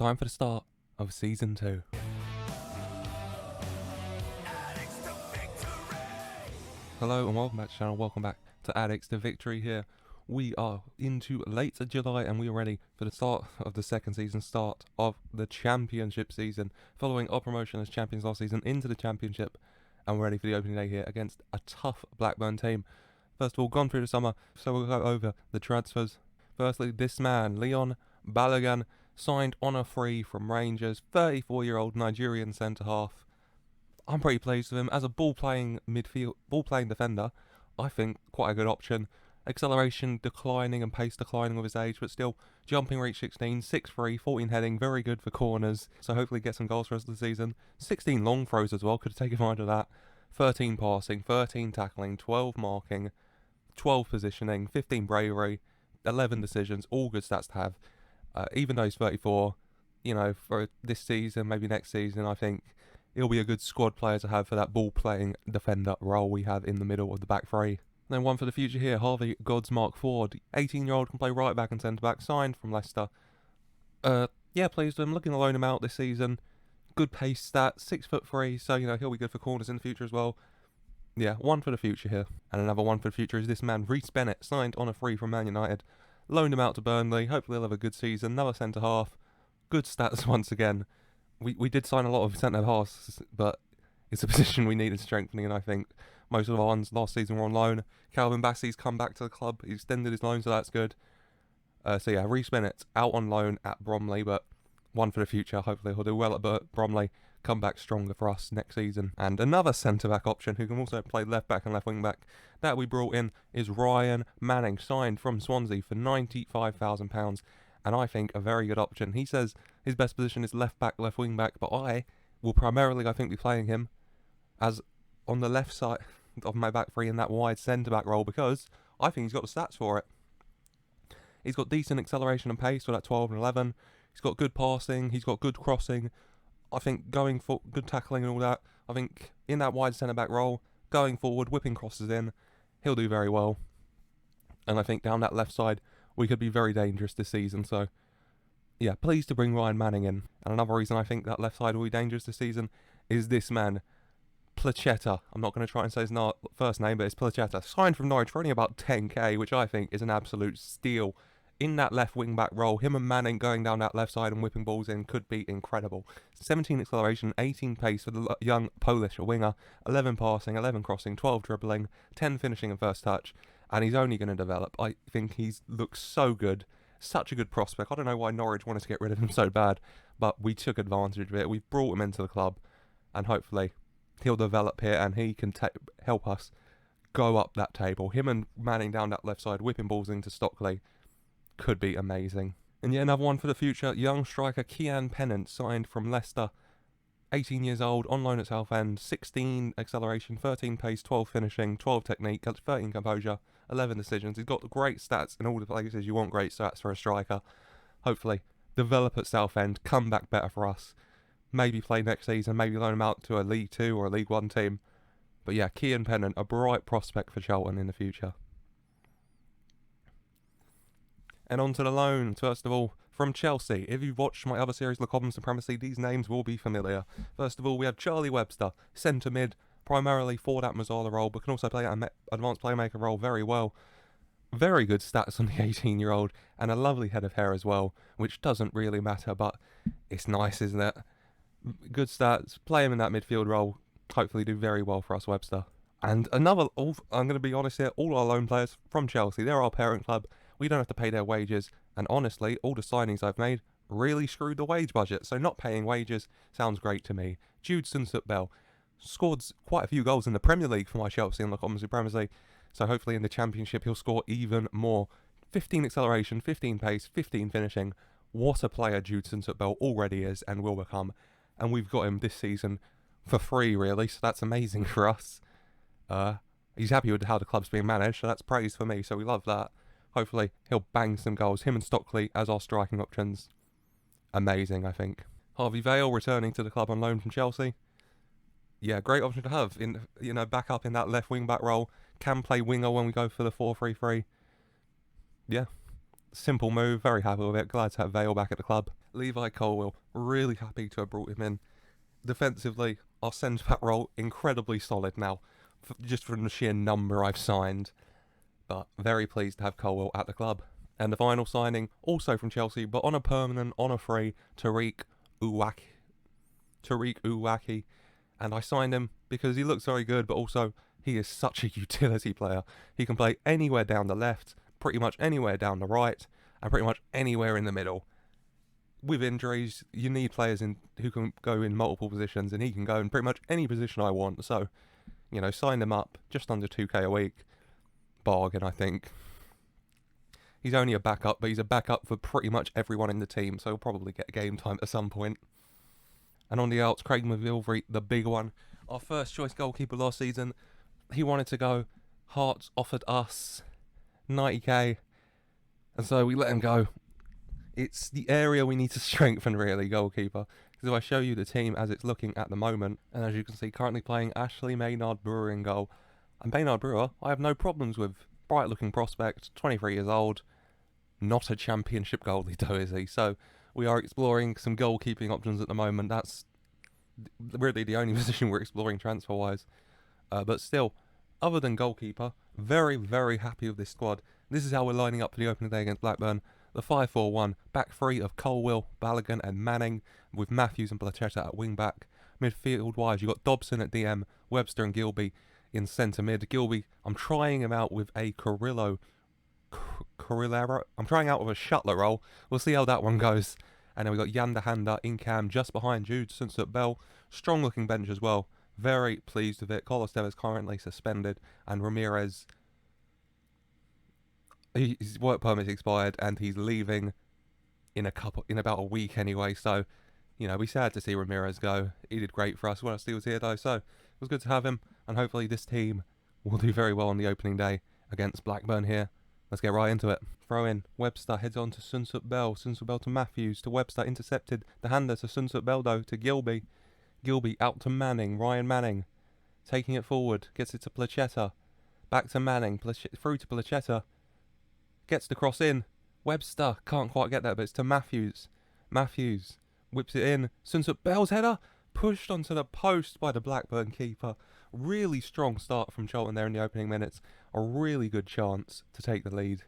time for the start of Season 2. Hello and welcome back to the channel, welcome back to Addicks to Victory here. We are into late July and we are ready for the start of the second season, start of the championship season, following our promotion as champions last season into the championship, and we're ready for the opening day here against a tough Blackburn team. First of all, gone through the summer, so we'll go over the transfers. Firstly, this man, Leon Balogun, signed on a free from Rangers, 34-year-old Nigerian centre-half. I'm pretty pleased with him as a ball-playing defender. I think quite a good option. Acceleration declining and pace declining with his age, but still jumping reach 16, 6'3", 14 heading, very good for corners. So hopefully get some goals for us this season. 16 long throws as well, could have taken advantage of that. 13 passing, 13 tackling, 12 marking, 12 positioning, 15 bravery, 11 decisions, all good stats to have. Even though he's 34, you know, for this season, maybe next season, I think he'll be a good squad player to have for that ball-playing defender role we have in the middle of the back three. Then one for the future here, Harvey Godsmark Ford, 18-year-old, can play right back and centre-back, signed from Leicester. Yeah, pleased with him, looking to loan him out this season. Good pace stats, 6'3", so, you know, he'll be good for corners in the future as well. Yeah, one for the future here. And another one for the future is this man, Reece Bennett, signed on a free from Man United. Loaned him out to Burnley, hopefully he'll have a good season, another centre-half. Good stats once again. We did sign a lot of centre-halves, but it's a position we needed strengthening, and I think most of the ones last season were on loan. Calvin Bassey's come back to the club, he extended his loan, so that's good. So yeah, Reece Bennett out on loan at Bromley, but one for the future. Hopefully he'll do well at Bromley, come back stronger for us next season. And another centre-back option who can also play left-back and left-wing-back that we brought in is Ryan Manning, signed from Swansea for £95,000. And I think a very good option. He says his best position is left-back, left-wing-back, but I will primarily, I think, be playing him as on the left side of my back three in that wide centre-back role, because I think he's got the stats for it. He's got decent acceleration and pace for that 12 and 11. He's got good passing. He's got good crossing. I think going for good tackling and all that. I think in that wide centre-back role, going forward, whipping crosses in, he'll do very well. And I think down that left side, we could be very dangerous this season. So, yeah, pleased to bring Ryan Manning in. And another reason I think that left side will be dangerous this season is this man, Placheta. I'm not going to try and say his first name, but it's Placheta. Signed from Norwich for only about 10k, which I think is an absolute steal. In that left wing-back role, him and Manning going down that left side and whipping balls in could be incredible. 17 acceleration, 18 pace for the young Polish winger, 11 passing, 11 crossing, 12 dribbling, 10 finishing and first touch, and he's only going to develop. I think he looks so good, such a good prospect. I don't know why Norwich wanted to get rid of him so bad, but we took advantage of it. We've brought him into the club, and hopefully he'll develop here and he can help us go up that table. Him and Manning down that left side, whipping balls into Stockley, could be amazing. And yet another one for the future, young striker Kian Pennant, signed from Leicester, 18 years old, on loan at Southend, 16 acceleration, 13 pace, 12 finishing, 12 technique, 13 composure, 11 decisions. He's got great stats in all the places you want great stats for a striker. Hopefully develop at Southend, come back better for us, maybe play next season, maybe loan him out to a League 2 or a League 1 team. But yeah, Kian Pennant, a bright prospect for Charlton in the future. And on to the loans, first of all, from Chelsea. If you've watched my other series, The Common Supremacy, these names will be familiar. First of all, we have Charlie Webster, centre mid, primarily for that Mazzala role, but can also play an advanced playmaker role very well. Very good stats on the 18-year-old, and a lovely head of hair as well, which doesn't really matter, but it's nice, isn't it? Good stats, play him in that midfield role, hopefully do very well for us, Webster. And another, I'm going to be honest here, all our loan players from Chelsea, they're our parent club. We don't have to pay their wages, and honestly, all the signings I've made really screwed the wage budget, so not paying wages sounds great to me. Jude Sunsut-Bell scored quite a few goals in the Premier League for my Chelsea in the Common Supremacy, so hopefully in the Championship he'll score even more. 15 acceleration, 15 pace, 15 finishing. What a player Jude Sunsut-Bell already is and will become, and we've got him this season for free really, so that's amazing for us. He's happy with how the club's being managed, so that's praise for me, so we love that. Hopefully he'll bang some goals. Him and Stockley as our striking options. Amazing, I think. Harvey Vale returning to the club on loan from Chelsea. Yeah, great option to have. Back up in that left wing back role. Can play winger when we go for the 4-3-3. Yeah, simple move. Very happy with it. Glad to have Vale back at the club. Levi Colwill, really happy to have brought him in. Defensively, our centre-back role, incredibly solid now, just from the sheer number I've signed. But very pleased to have Colwill at the club. And the final signing, also from Chelsea, but on a permanent, on a free, Tariq Uwaki. And I signed him because he looks very good, but also he is such a utility player. He can play anywhere down the left, pretty much anywhere down the right, and pretty much anywhere in the middle. With injuries, you need players who can go in multiple positions, and he can go in pretty much any position I want. So, sign him up, just under 2k a week. Bargain, I think. He's only a backup, but he's a backup for pretty much everyone in the team, so he'll probably get game time at some point. And on the outs, Craig McGilvery, the big one. Our first choice goalkeeper last season. He wanted to go. Hearts offered us 90k, and so we let him go. It's the area we need to strengthen, really, goalkeeper. Because if I show you the team as it's looking at the moment, and as you can see, currently playing Ashley Maynard-Brewer in goal. And Maynard-Brewer, I have no problems with. Bright-looking prospect, 23 years old. Not a championship goalie, though, is he? So we are exploring some goalkeeping options at the moment. That's really the only position we're exploring transfer-wise. But still, other than goalkeeper, very, very happy with this squad. This is how we're lining up for the opening day against Blackburn. The 5-4-1, back three of Colwill, Balogun and Manning, with Matthews and Plachetta at wing-back. Midfield-wise, you've got Dobson at DM, Webster and Gilby in centre mid. Gilby, I'm trying him out with a Carillero. I'm trying out with a Shuttler role. We'll see how that one goes. And then we've got Yanda Handa in cam just behind Jude Sunset-Bell. Strong looking bench as well. Very pleased with it. Colostev is currently suspended, and Ramirez, his work permit's expired and he's leaving in about a week anyway. So, be sad to see Ramirez go. He did great for us whilst he was here though, so it was good to have him, and hopefully this team will do very well on the opening day against Blackburn here. Let's get right into it. Throw in. Webster heads on to Sunset-Bell. Sunset-Bell to Matthews. To Webster. Intercepted. The hander to Sunset-Bell though. To Gilby. Gilby out to Manning. Ryan Manning. Taking it forward. Gets it to Plachetta. Back to Manning. Through to Plachetta. Gets the cross in. Webster. Can't quite get that, but it's to Matthews. Matthews. Whips it in. Sunset-Bell's header. Pushed onto the post by the Blackburn keeper. Really strong start from Charlton there in the opening minutes. A really good chance to take the lead.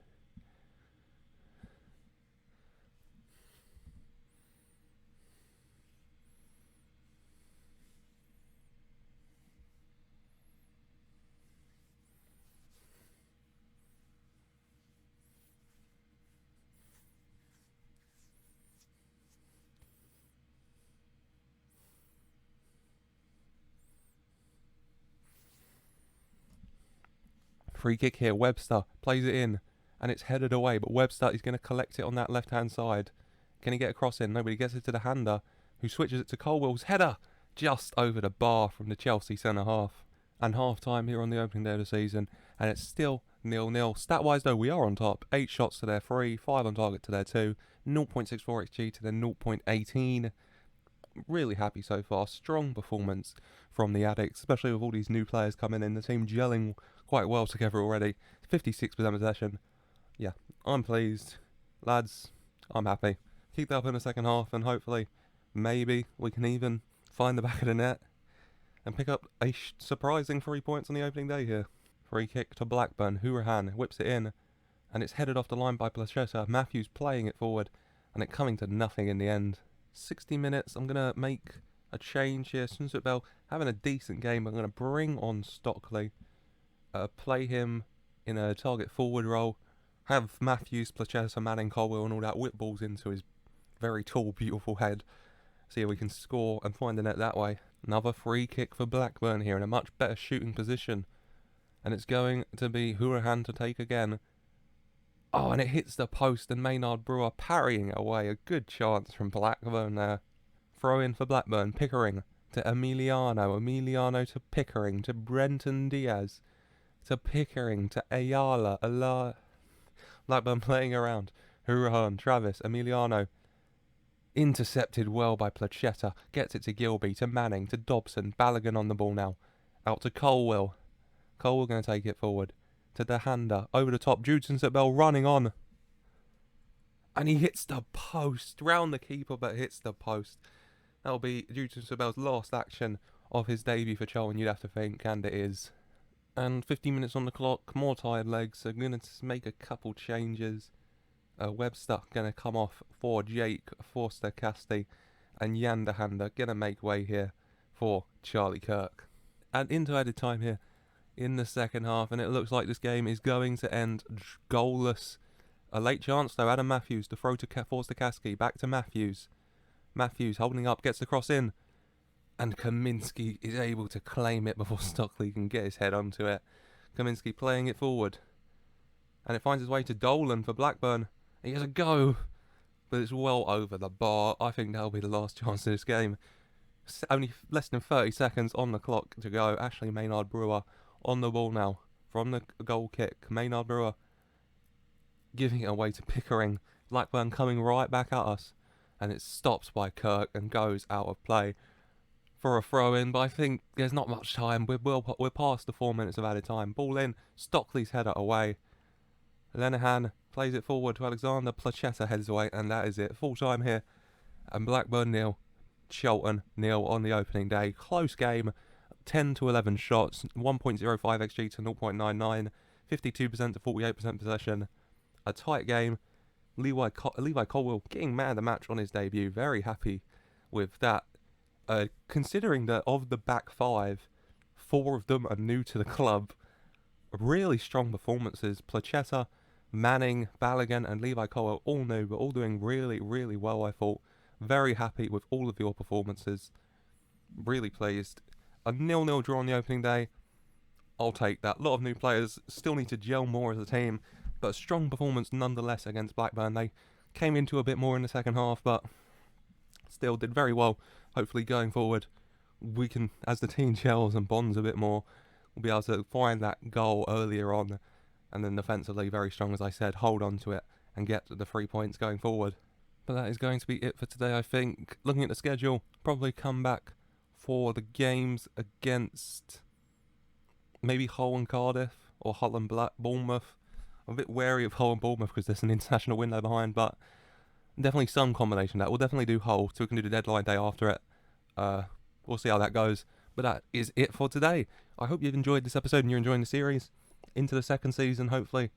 Free kick here. Webster plays it in, and it's headed away, but Webster is going to collect it on that left-hand side. Can he get a cross in? Nobody gets it to the hander, who switches it to Colwell's header, just over the bar from the Chelsea centre-half. And half-time here on the opening day of the season, and it's still 0-0. Stat-wise, though, we are on top. 8 shots to their 3, 5 on target to their 2, 0.64 XG to their 0.18. Really happy so far. Strong performance from the Addicks, especially with all these new players coming in. The team gelling quite well together already. 56% possession. Yeah, I'm pleased. Lads, I'm happy. Keep that up in the second half, and hopefully, maybe we can even find the back of the net and pick up a surprising 3 points on the opening day here. Free kick to Blackburn. Hourahan whips it in, and it's headed off the line by Plachetta. Matthews playing it forward, and it coming to nothing in the end. 60 minutes, I'm going to make a change here. Sunset-Bell having a decent game. I'm going to bring on Stockley. Play him in a target forward role. Have Matthews, Plachetta, Manning, Colwill and all that whip balls into his very tall, beautiful head. See if we can score and find the net that way. Another free kick for Blackburn here in a much better shooting position. And it's going to be Hourahan to take again. Oh, and it hits the post, and Maynard-Brewer parrying away. A good chance from Blackburn there. Throw in for Blackburn. Pickering to Emiliano. Emiliano to Pickering. To Brenton Diaz. To Pickering. To Ayala. Blackburn playing around. Hourahan. Travis. Emiliano. Intercepted well by Plachetta. Gets it to Gilby. To Manning. To Dobson. Balogun on the ball now. Out to Colwill. Colwill going to take it forward. To the hander, over the top, Jude Sunset-Bell running on. And he hits the post, round the keeper, but hits the post. That'll be due to Sabel's last action of his debut for Charlton, you'd have to think, and it is. And 15 minutes on the clock, more tired legs, so going to make a couple changes. Webster going to come off for Jake Forster-Casti, and Yanderhander going to make way here for Charlie Kirk. And into added time here in the second half, and it looks like this game is going to end goalless. A late chance though, Adam Matthews to throw to Forster-Casti, back to Matthews. Matthews holding up, gets the cross in, and Kaminski is able to claim it before Stockley can get his head onto it. Kaminski playing it forward, and it finds its way to Dolan for Blackburn. He has a go, but it's well over the bar. I think that'll be the last chance of this game. Only less than 30 seconds on the clock to go. Ashley Maynard-Brewer on the ball now from the goal kick. Maynard-Brewer giving it away to Pickering. Blackburn coming right back at us, and it stops by Kirk and goes out of play for a throw-in, but I think there's not much time. We're past the 4 minutes of added time. Ball in, Stockley's header away. Lenehan plays it forward to Alexander. Placheta heads away, and that is it. Full time here, and Blackburn 0, Charlton 0 on the opening day. Close game, 10 to 11 shots, 1.05 xG to 0.99, 52% to 48% possession. A tight game. Levi Colwell getting man of the match on his debut. Very happy with that. Considering that of the back five, 4 of them are new to the club. Really strong performances. Placheta, Manning, Balogun and Levi Colwell all new, but all doing really, really well, I thought. Very happy with all of your performances. Really pleased. A 0-0 draw on the opening day. I'll take that. A lot of new players. Still need to gel more as a team, but a strong performance nonetheless against Blackburn. They came into a bit more in the second half, but still did very well. Hopefully going forward, we can, as the team gels and bonds a bit more, we'll be able to find that goal earlier on, and then defensively very strong, as I said, hold on to it and get the 3 points going forward. But that is going to be it for today, I think. Looking at the schedule, probably come back for the games against maybe Hull and Cardiff, or Hull and Bournemouth. I'm a bit wary of Hull and Bournemouth because there's an international window behind, but definitely some combination of that. We'll definitely do Hull, so we can do the deadline day after it. We'll see how that goes. But that is it for today. I hope you've enjoyed this episode and you're enjoying the series. Into the second season, hopefully.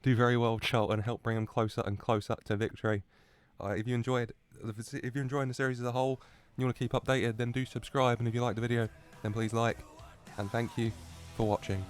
Do very well, Charlton, and help bring them closer and closer to victory. If you're enjoying the series as a whole, and you want to keep updated, then do subscribe. And if you like the video, then please like. And thank you for watching.